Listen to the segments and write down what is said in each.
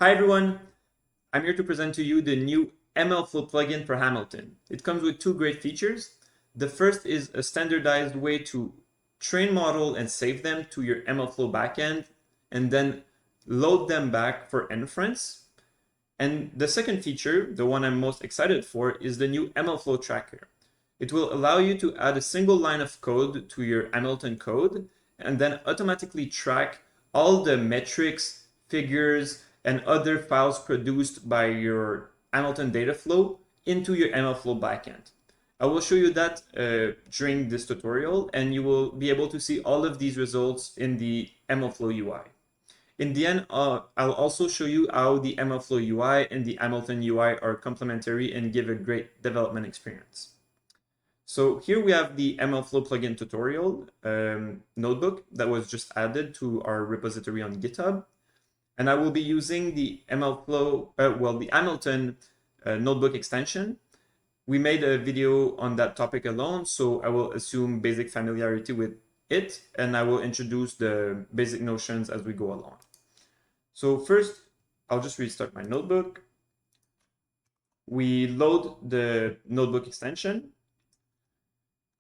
Hi everyone, I'm here to present to you the new MLFlow plugin for Hamilton. It comes with two great features. The first is a standardized way to train model and save them to your MLFlow backend and then load them back for inference. And the second feature, the one I'm most excited for, is the new MLFlow tracker. It will allow you to add a single line of code to your Hamilton code and then automatically track all the metrics, figures, and other files produced by your Hamilton data flow into your MLFlow backend. I will show you that during this tutorial, and you will be able to see all of these results in the MLFlow UI. In the end, I'll also show you how the MLFlow UI and the Hamilton UI are complementary and give a great development experience. So here we have the MLFlow plugin tutorial notebook that was just added to our repository on GitHub. And I will be using the the Hamilton notebook extension. We made a video on that topic alone, so I will assume basic familiarity with it, and I will introduce the basic notions as we go along. So first, I'll just restart my notebook. We load the notebook extension,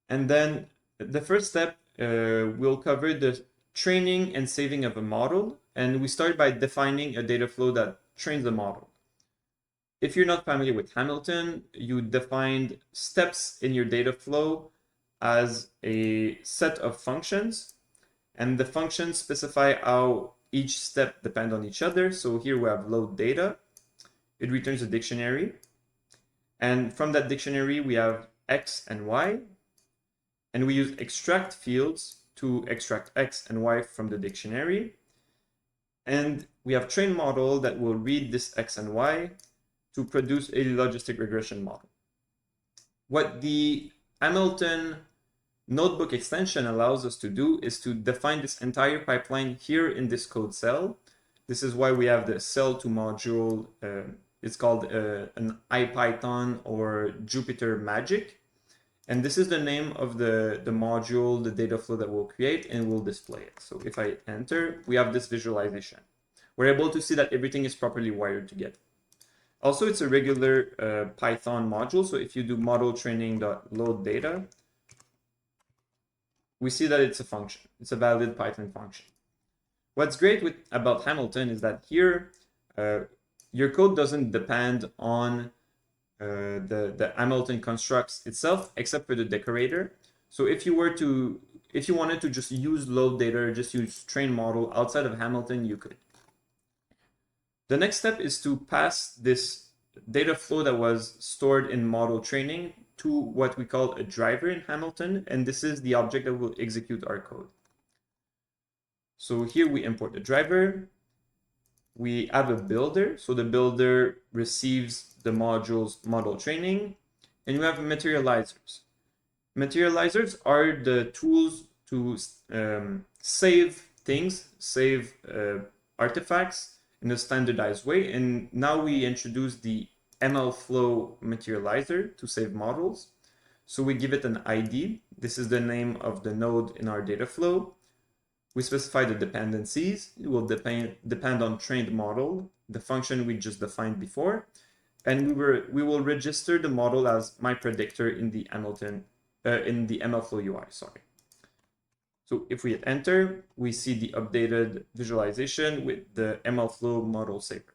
and then the first step will cover the training and saving of a model. And we start by defining a data flow that trains the model. If you're not familiar with Hamilton, you defined steps in your data flow as a set of functions, and the functions specify how each step depends on each other. So here we have load data. It returns a dictionary. And from that dictionary, we have X and Y. And we use extract fields to extract X and Y from the dictionary. And we have train model that will read this X and Y to produce a logistic regression model. What the Hamilton notebook extension allows us to do is to define this entire pipeline here in this code cell. This is why we have the cell to module. It's called an IPython or Jupyter Magic. And this is the name of the module, the data flow that we'll create, and we'll display it. So if I enter, we have this visualization. We're able to see that everything is properly wired together. Also, it's a regular Python module. So if you do model training.load data, we see that it's a function. It's a valid Python function. What's great about Hamilton is that here, your code doesn't depend on the Hamilton constructs itself, except for the decorator. So if you wanted to just use load data, just use train model outside of Hamilton, you could. The next step is to pass this data flow that was stored in model training to what we call a driver in Hamilton, and this is the object that will execute our code. So here we import the driver. We have a builder, so the builder receives the module's model training, and we have materializers. Materializers are the tools to save things, save artifacts in a standardized way. And now we introduce the MLFlow materializer to save models. So we give it an ID. This is the name of the node in our data flow. We specify the dependencies. It will depend on trained model, the function we just defined before. And we will register the model as my predictor in the MLFlow UI, sorry. So if we hit enter, we see the updated visualization with the MLFlow model saver.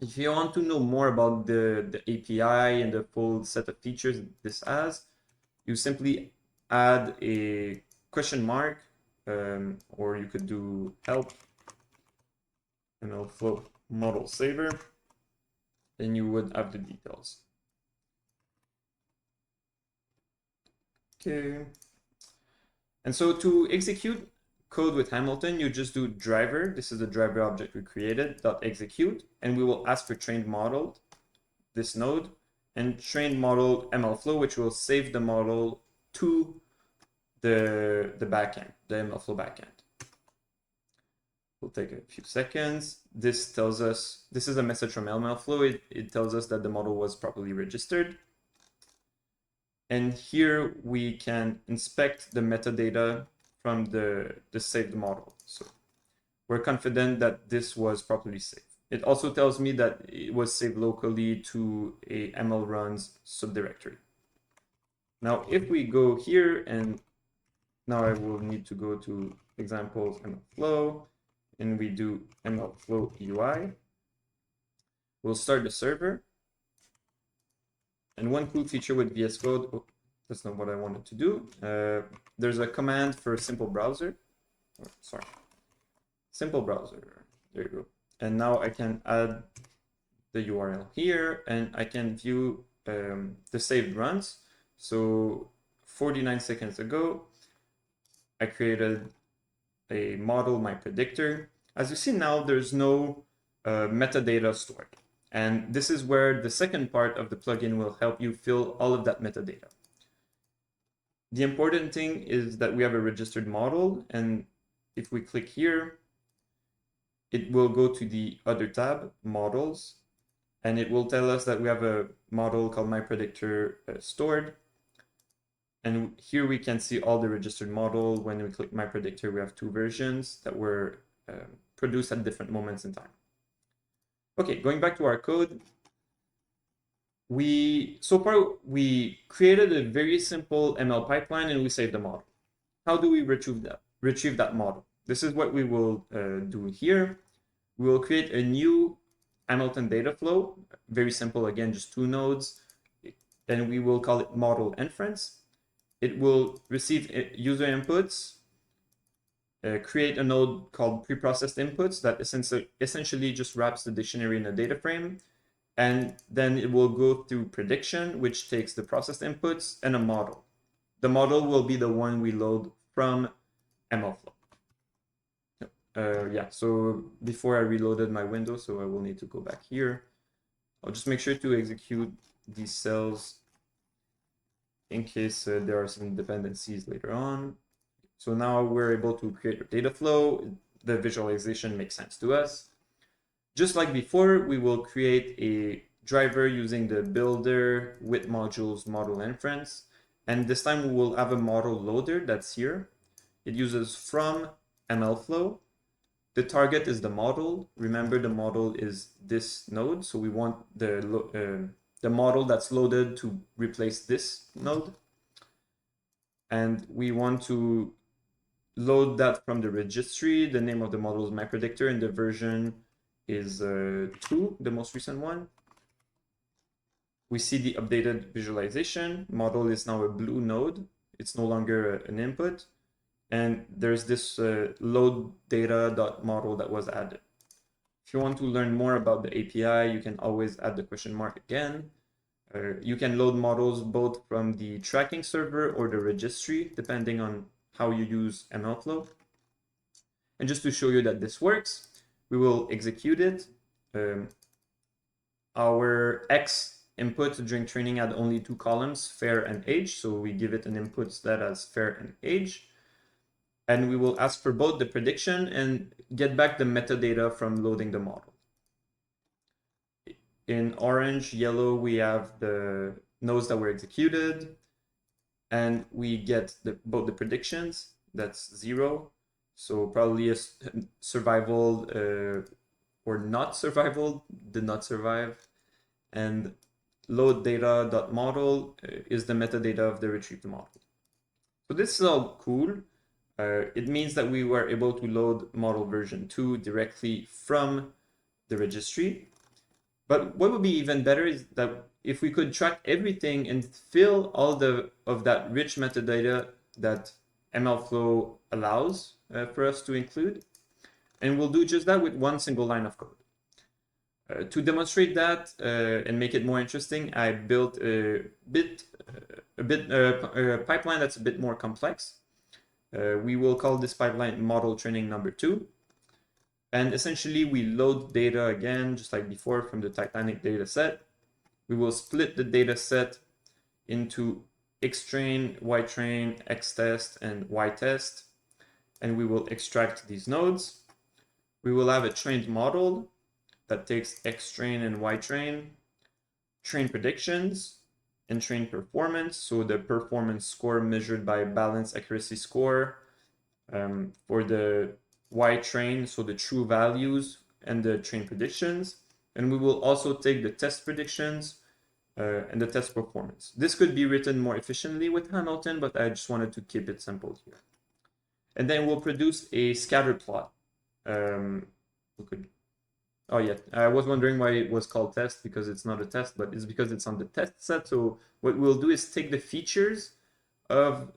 If you want to know more about the API and the full set of features this has, you simply add a question mark, or you could do help MLFlow model saver, then you would have the details. Okay. And so to execute code with Hamilton, you just do driver. This is the driver object we created, .execute, and we will ask for trained model, this node, and trained model MLFlow, which will save the model to the backend, the MLFlow backend. We'll take a few seconds. This tells us, this is a message from MLFlow. It tells us that the model was properly registered. And here we can inspect the metadata from the saved model. So we're confident that this was properly saved. It also tells me that it was saved locally to a mlruns subdirectory. Now, if we go here, and now I will need to go to examples MLFlow, and we do MLFlow UI. We'll start the server. And one cool feature with VS Code, oh, that's not what I wanted to do. There's a command for simple browser. Oh, sorry, simple browser. There you go. And now I can add the URL here, and I can view the saved runs. So 49 seconds ago, I created a model, my predictor. As you see now, there's no metadata stored. And this is where the second part of the plugin will help you fill all of that metadata. The important thing is that we have a registered model, and if we click here, it will go to the other tab, Models, and it will tell us that we have a model called MyPredictor stored. And here we can see all the registered model. When we click MyPredictor, we have two versions that were produced at different moments in time. Okay, going back to our code, so far we created a very simple ML pipeline and we saved the model. How do we retrieve that model? This is what we will do here. We will create a new Hamilton data flow, very simple, again, just 2 nodes, and we will call it model inference. It will receive user inputs, create a node called preprocessed inputs that essentially just wraps the dictionary in a data frame, and then it will go through prediction, which takes the processed inputs, and a model. The model will be the one we load from MLFlow. Yeah, so before I reloaded my window, so I will need to go back here. I'll just make sure to execute these cells in case there are some dependencies later on. So now we're able to create a data flow. The visualization makes sense to us. Just like before, we will create a driver using the builder with modules model inference. And this time we will have a model loader that's here. It uses from MLFlow. The target is the model. Remember, the model is this node. So we want the model that's loaded to replace this node. And we want to load that from the registry. The name of the model is MyPredictor, and the version is 2, the most recent one. We see the updated visualization. Model is now a blue node. It's no longer an input. And there's this load data.model that was added. If you want to learn more about the API, you can always add the question mark again. You can load models both from the tracking server or the registry, depending on how you use MLFlow. And just to show you that this works, we will execute it. Our X input during training had only 2 columns, fair and age. So we give it an input that has fair and age. And we will ask for both the prediction and get back the metadata from loading the model. In orange, yellow, we have the nodes that were executed, and we get both the predictions. That's 0. So probably a survival or not survival, did not survive. And load data.model is the metadata of the retrieved model. So this is all cool. It means that we were able to load model version 2 directly from the registry. But what would be even better is that if we could track everything and fill all of that rich metadata that MLFlow allows for us to include. And we'll do just that with one single line of code. To demonstrate that and make it more interesting, I built a pipeline that's a bit more complex. We will call this pipeline model training number 2. And essentially we load data again, just like before, from the Titanic data set. We will split the data set into Xtrain, Ytrain, Xtest, and Ytest. And we will extract these nodes. We will have a trained model that takes Xtrain and Ytrain, train predictions, and train performance. So the performance score measured by balance accuracy score for the Ytrain, so the true values, and the train predictions. And we will also take the test predictions and the test performance. This could be written more efficiently with Hamilton, but I just wanted to keep it simple here. And then we'll produce a scatter plot. Oh yeah, I was wondering why it was called test, because it's not a test, but it's because it's on the test set. So what we'll do is take the features of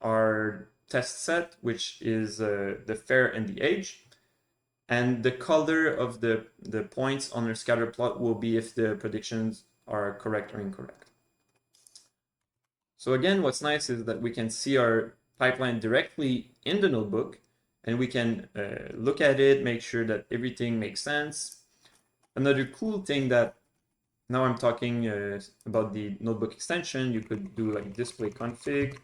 our test set, which is the fair and the age, and the color of the points on our scatter plot will be if the predictions are correct or incorrect. So again, what's nice is that we can see our pipeline directly in the notebook, and we can look at it, make sure that everything makes sense. Another cool thing that now I'm talking about the notebook extension, you could do like display config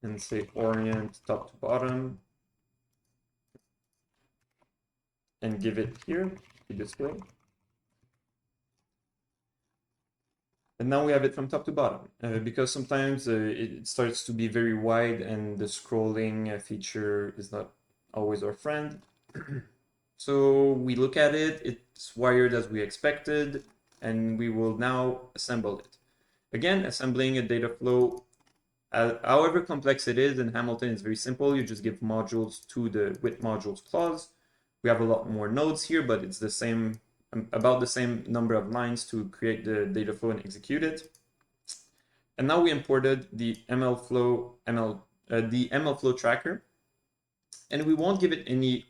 and say orient top to bottom and give it here to display. And now we have it from top to bottom because sometimes it starts to be very wide and the scrolling feature is not always our friend. So we look at it, it's wired as we expected, and we will now assemble it. Again, assembling a data flow, however complex it is in Hamilton, is very simple. You just give modules to the with modules clause. We have a lot more nodes here, but it's the same, about the same number of lines to create the data flow and execute it. And now we imported the MLFlow tracker, and we won't give it any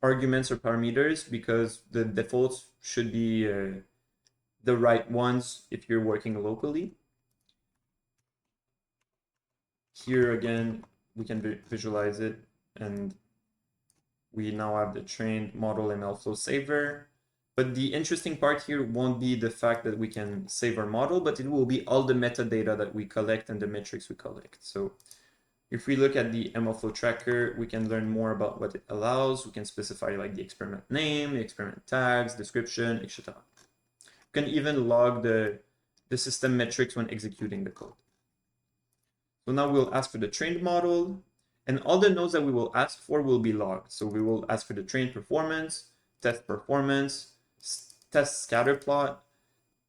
arguments or parameters because the defaults should be the right ones if you're working locally. Here again, we can visualize it, and we now have the trained model MLFlow saver. But the interesting part here won't be the fact that we can save our model, but it will be all the metadata that we collect and the metrics we collect. So if we look at the MLFlow tracker, we can learn more about what it allows. We can specify like the experiment name, the experiment tags, description, etc. We can even log the system metrics when executing the code. So now we'll ask for the trained model, and all the nodes that we will ask for will be logged. So we will ask for the trained performance, test scatter plot,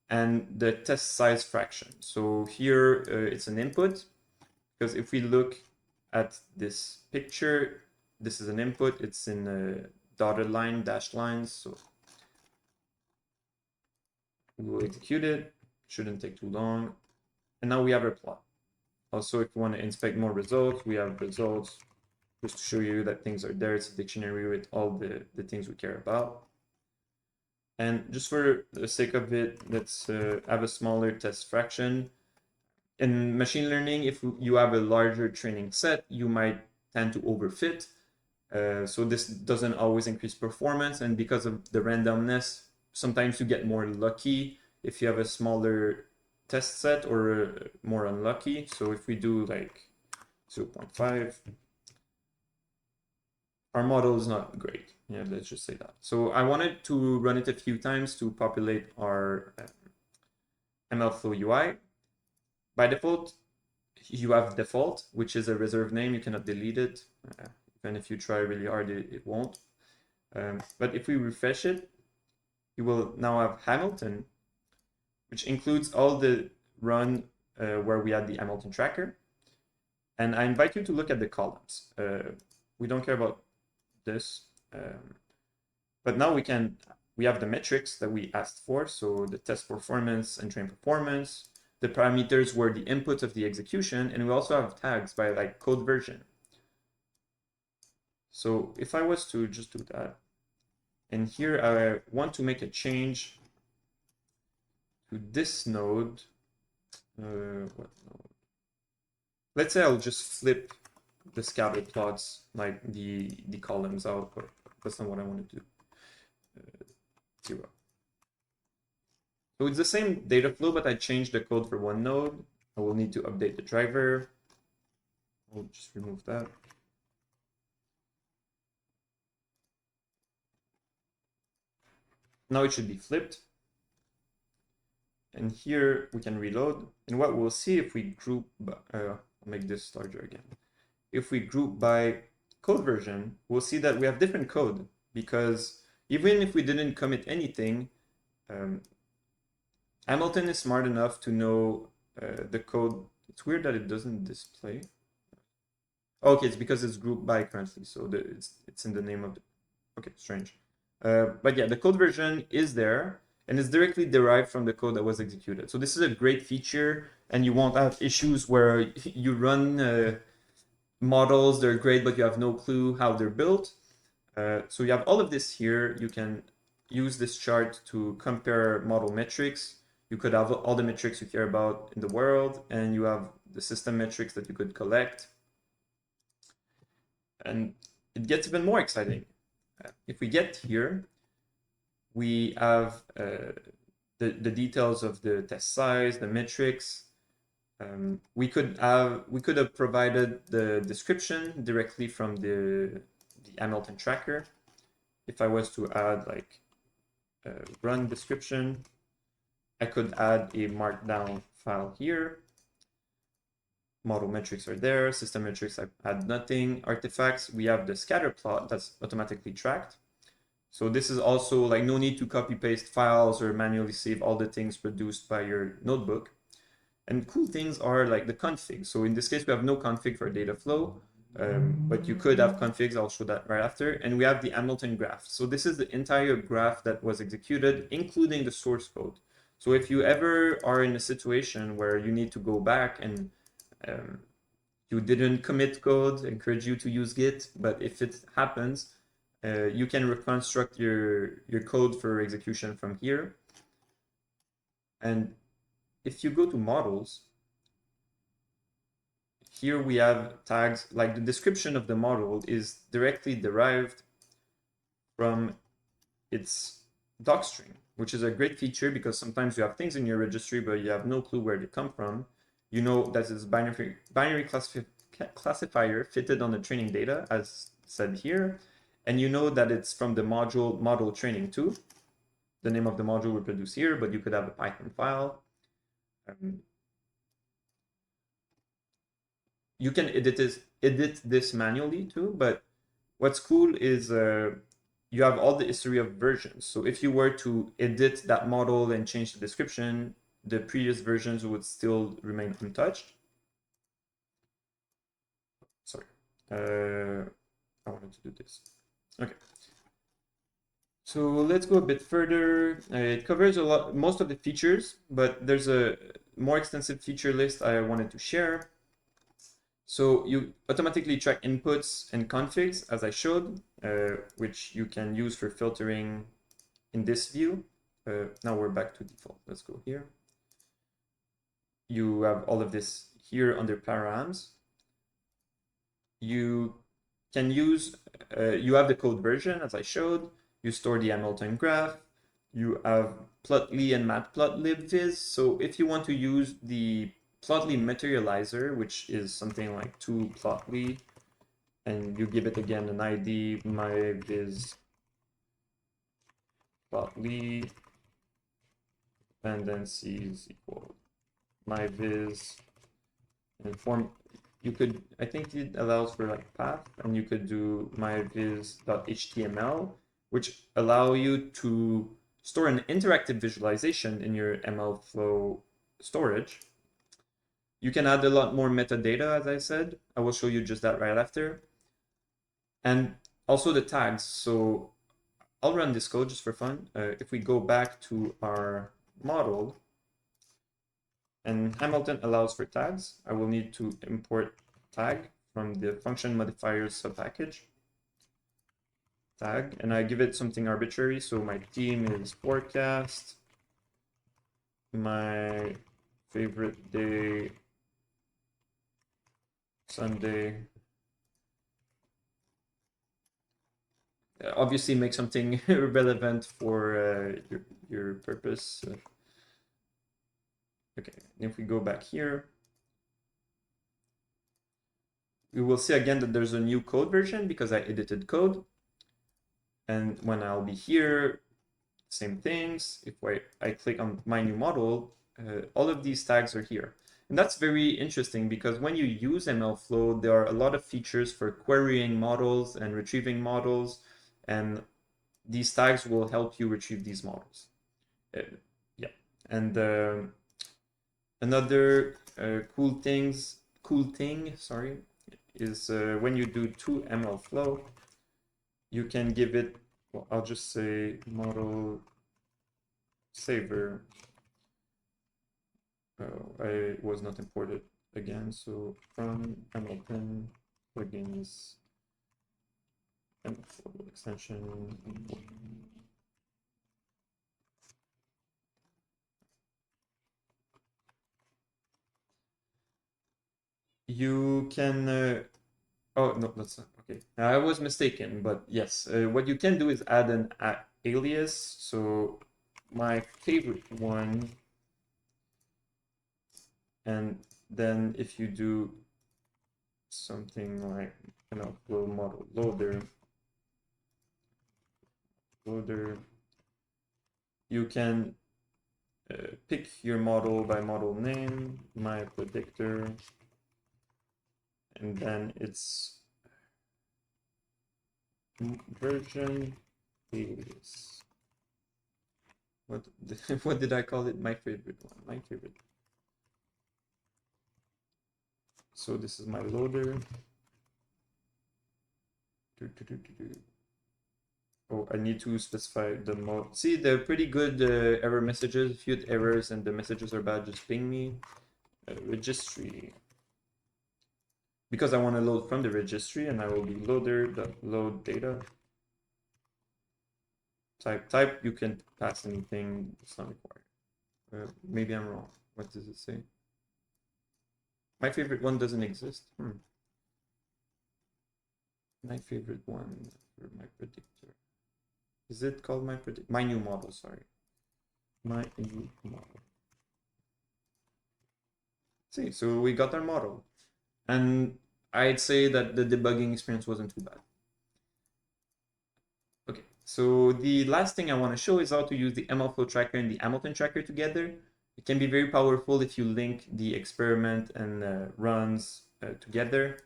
and the test size fraction. So here it's an input, because if we look at this picture, this is an input. It's in a dotted line, dashed lines. So we will execute it. Shouldn't take too long. And now we have our plot. Also, if you want to inspect more results, we have results just to show you that things are there. It's a dictionary with all the things we care about. And just for the sake of it, let's have a smaller test fraction. In machine learning, if you have a larger training set, you might tend to overfit. So this doesn't always increase performance. And because of the randomness, sometimes you get more lucky if you have a smaller test set or more unlucky. So if we do like 0.5, our model is not great. Yeah, let's just say that. So I wanted to run it a few times to populate our MLFlow UI. By default, you have default, which is a reserved name. You cannot delete it. Even if you try really hard, it won't. But if we refresh it, you will now have Hamilton, which includes all the run where we had the Hamilton tracker. And I invite you to look at the columns. We don't care about this. But now we have the metrics that we asked for. So the test performance and train performance. The parameters were the input of the execution. And we also have tags by like code version. So if I was to just do that, and here I want to make a change to this node. What node? Let's say I'll just flip the scatter plots, like the columns out, but that's not what I want to do. 0. So it's the same data flow, but I changed the code for one node. I will need to update the driver. I'll just remove that. Now it should be flipped. And here we can reload. And what we'll see if we group, I'll make this larger again. If we group by code version, we'll see that we have different code, because even if we didn't commit anything, Hamilton is smart enough to know the code. It's weird that it doesn't display. Okay, it's because it's grouped by currently, so it's in the name of the. Okay, strange. But yeah, the code version is there, and it's directly derived from the code that was executed. So this is a great feature, and you won't have issues where you run models, they're great, but you have no clue how they're built. So you have all of this here. You can use this chart to compare model metrics. You could have all the metrics you care about in the world, and you have the system metrics that you could collect. And it gets even more exciting. If we get here, we have the details of the test size, the metrics. We could have provided the description directly from the Hamilton tracker. If I was to add like run description, I could add a markdown file here. Model metrics are there. System metrics, I add nothing. Artifacts, we have the scatter plot that's automatically tracked. So this is also like no need to copy paste files or manually save all the things produced by your notebook. And cool things are like the config. So in this case, we have no config for data flow, but you could have configs. I'll show that right after. And we have the Hamilton graph. So this is the entire graph that was executed, including the source code. So if you ever are in a situation where you need to go back and you didn't commit code, I encourage you to use Git, but if it happens, you can reconstruct your code for execution from here. And if you go to models, here we have tags, like the description of the model is directly derived from its docstring, which is a great feature because sometimes you have things in your registry, but you have no clue where they come from. You know that it's binary classifier fitted on the training data, as said here, and you know that it's from the model training 2. The name of the module we produce here, but you could have a Python file. You can edit this manually too, but what's cool is you have all the history of versions. So if you were to edit that model and change the description, the previous versions would still remain untouched. Sorry, I wanted to do this. Okay. So let's go a bit further. It covers most of the features, but there's a more extensive feature list I wanted to share. So you automatically track inputs and configs, as I showed, which you can use for filtering in this view. Now we're back to default. Let's go here. You have all of this here under params. You can use, you have the code version, as I showed. You store the Hamilton graph. You have plotly and matplotlib.viz. So if you want to use the plotly materializer, which is something like toPlotly, and you give it again an ID, myviz plotly, dependencies equal myviz, and form. You could, I think it allows for like path, and you could do myviz.html, which allow you to store an interactive visualization in your MLFlow storage. You can add a lot more metadata, as I said. I will show you just that right after. And also the tags. So I'll run this code just for fun. If we go back to our model, and Hamilton allows for tags, I will need to import tag from the function modifiers subpackage. Tag, and I give it something arbitrary. So my theme is forecast. My favorite day, Sunday. Obviously make something relevant for your purpose. Okay, if we go back here, we will see again that there's a new code version because I edited code. And when I'll be here, same things. If I click on my new model, all of these tags are here. And that's very interesting because when you use MLflow, there are a lot of features for querying models and retrieving models, and these tags will help you retrieve these models. Yeah, and another cool thing, sorry, is when you do to MLflow, you can give it, well, I'll just say model saver. I was not imported again, so from Hamilton plugins MLflow extension. You can oh no, that's not okay. I was mistaken, but yes, what you can do is add an alias. So my favorite one, and then if you do something like flow model loader, you can pick your model by model name, my predictor, and then it's version alias. What did I call it? My favorite one. My favorite. So this is my loader. Oh, I need to specify the mode. See, they're pretty good error messages. If you had errors and the messages are bad, just ping me. Registry. Because I want to load from the registry, and I will be loader.load data. Type, you can pass anything, it's not required. Maybe I'm wrong. What does it say? My favorite one doesn't exist. My favorite one for my predictor. Is it called my predictor? My new model, sorry. My new model. See, so we got our model. And I'd say that the debugging experience wasn't too bad. Okay, so the last thing I want to show is how to use the MLflow tracker and the Hamilton tracker together. It can be very powerful if you link the experiment and runs together.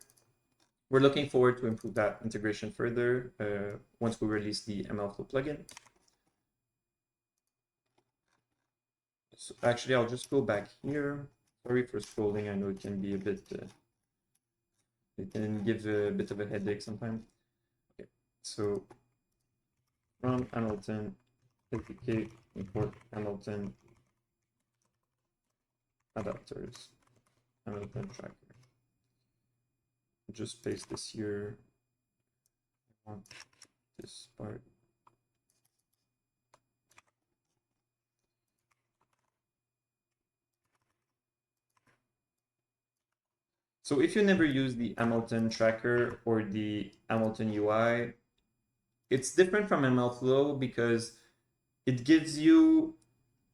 We're looking forward to improve that integration further once we release the MLflow plugin. So actually, I'll just go back here. Sorry for scrolling. I know it can be a bit, it can give a bit of a headache sometimes. Okay, so from Hamilton, APK import Hamilton adapters, Hamilton tracker. Just paste this here. I want this part. So if you never use the Hamilton tracker or the Hamilton UI, it's different from MLflow because it gives you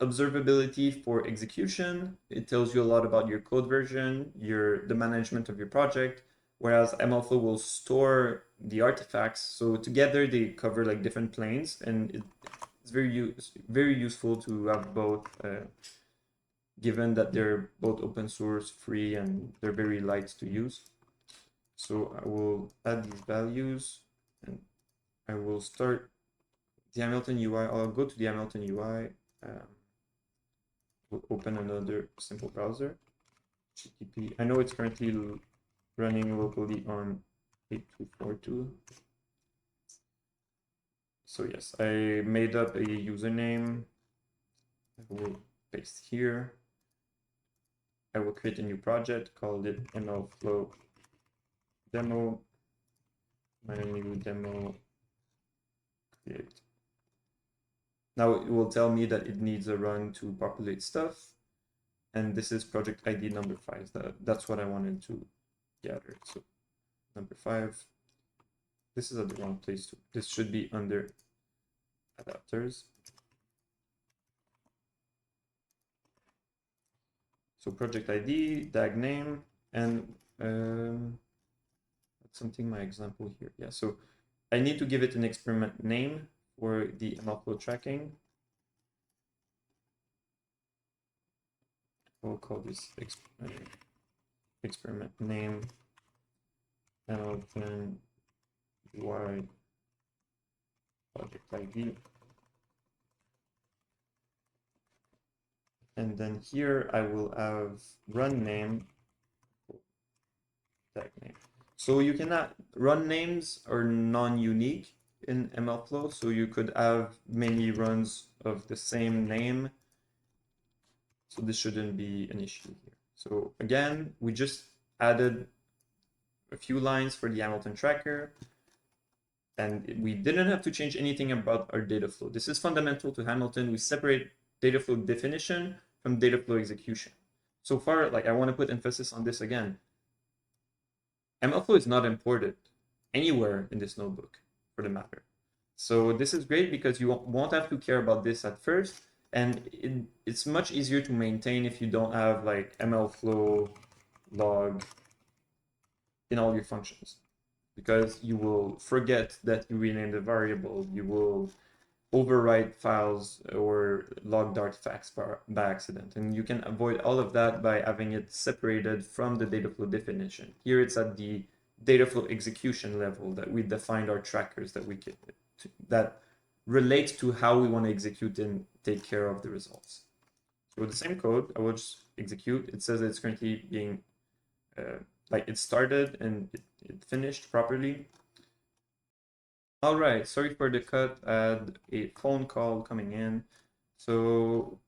observability for execution. It tells you a lot about your code version, the management of your project, whereas MLflow will store the artifacts. So together they cover like different planes, and it's very useful to have both, given that they're both open source, free, and they're very light to use. So I will add these values, and I will start the Hamilton UI. I'll go to the Hamilton UI. We'll open another simple browser. HTTP. I know it's currently running locally on 8242. So yes, I made up a username. I will paste here. I will create a new project, called it MLflow demo. My new demo create. Now it will tell me that it needs a run to populate stuff. And this is project ID number 5. That's what I wanted to gather. So number 5. This is at the wrong place too. This should be under adapters. So project ID, DAG name, and that's something my example here. Yeah, so I need to give it an experiment name for the MLflow tracking. we'll call this experiment name Hamilton UI project ID. And then here I will have run name, tag name. So you cannot, run names are non-unique in MLflow, so you could have many runs of the same name. So this shouldn't be an issue here. So again, we just added a few lines for the Hamilton tracker, and we didn't have to change anything about our data flow. This is fundamental to Hamilton. We separate data flow definition from data flow execution. So far, like I want to put emphasis on this again. MLflow is not imported anywhere in this notebook for the matter. So this is great because you won't have to care about this at first, and it's much easier to maintain if you don't have like MLflow log in all your functions, because you will forget that you renamed a variable, you will overwrite files or logged artifacts by accident, and you can avoid all of that by having it separated from the data flow definition. Here it's at the data flow execution level that we defined our trackers that we can, that relate to how we want to execute and take care of the results. So with the same code, I will just execute. It says that it's currently being like it started and it finished properly. All right, sorry for the cut. I had a phone call coming in. So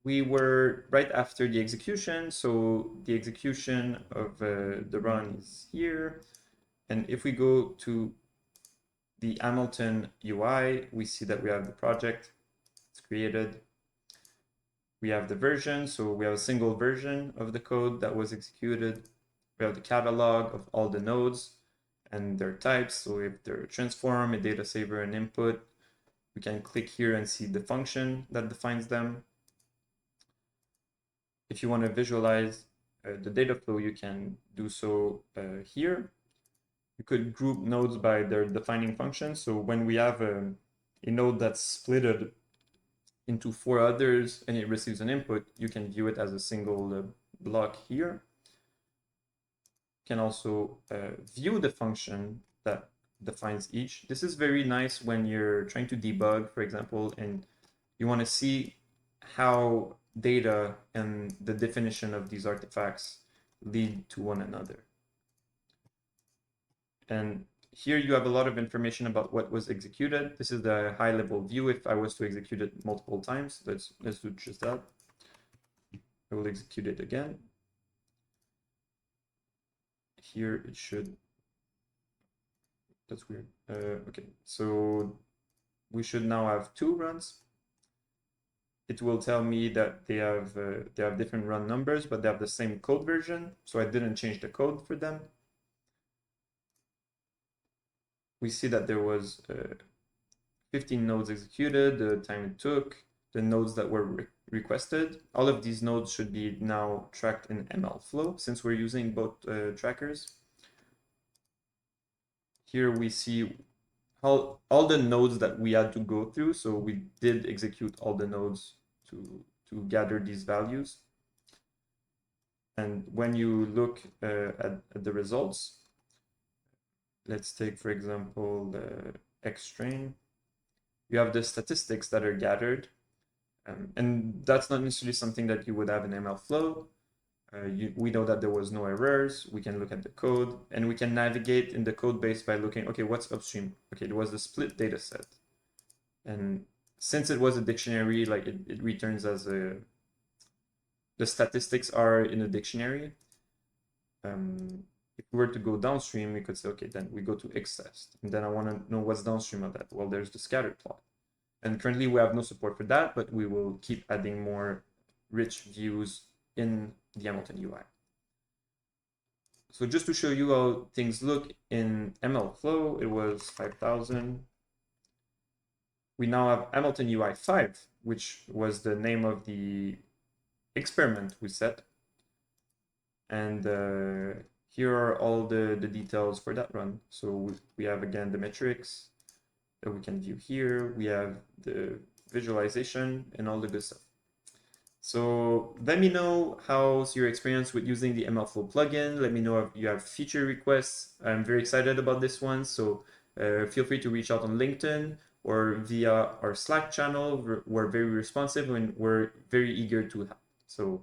we were right after the execution. So the execution of the run is here. And if we go to the Hamilton UI, we see that we have the project, it's created. We have the version, so we have a single version of the code that was executed. We have the catalog of all the nodes and their types. So if they're a transform, a data saver, an input, we can click here and see the function that defines them. If you want to visualize the data flow, you can do so here. You could group nodes by their defining functions. So when we have a node that's splitted into 4 others and it receives an input, you can view it as a single block here. Can also view the function that defines each. This is very nice when you're trying to debug, for example, and you want to see how data and the definition of these artifacts lead to one another. And here you have a lot of information about what was executed. This is the high-level view. If I was to execute it multiple times, let's do just that. I will execute it again. Here it should, that's weird. Okay, so we should now have 2 runs. It will tell me that they have different run numbers, but they have the same code version. So I didn't change the code for them. We see that there was 15 nodes executed, the time it took, the nodes that were requested. All of these nodes should be now tracked in MLflow since we're using both trackers. Here we see all the nodes that we had to go through. So we did execute all the nodes to gather these values. And when you look at the results, let's take, for example, the X-train. You have the statistics that are gathered. And that's not necessarily something that you would have in MLflow. We know that there was no errors. We can look at the code and we can navigate in the code base by looking, okay, what's upstream? Okay, it was the split data set. And since it was a dictionary, like it returns as the statistics are in a dictionary. If we were to go downstream, we could say, okay, then we go to X-test. And then I want to know what's downstream of that. Well, there's the scatter plot. And currently we have no support for that, but we will keep adding more rich views in the Hamilton UI. So just to show you how things look in MLflow, it was 5,000. We now have Hamilton UI 5, which was the name of the experiment we set. And here are all the details for that run. So we have, again, the metrics that we can view here. We have the visualization and all the good stuff. So let me know how's your experience with using the MLflow plugin. Let me know if you have feature requests. I'm very excited about this one. So feel free to reach out on LinkedIn or via our Slack channel. We're very responsive and we're very eager to help. So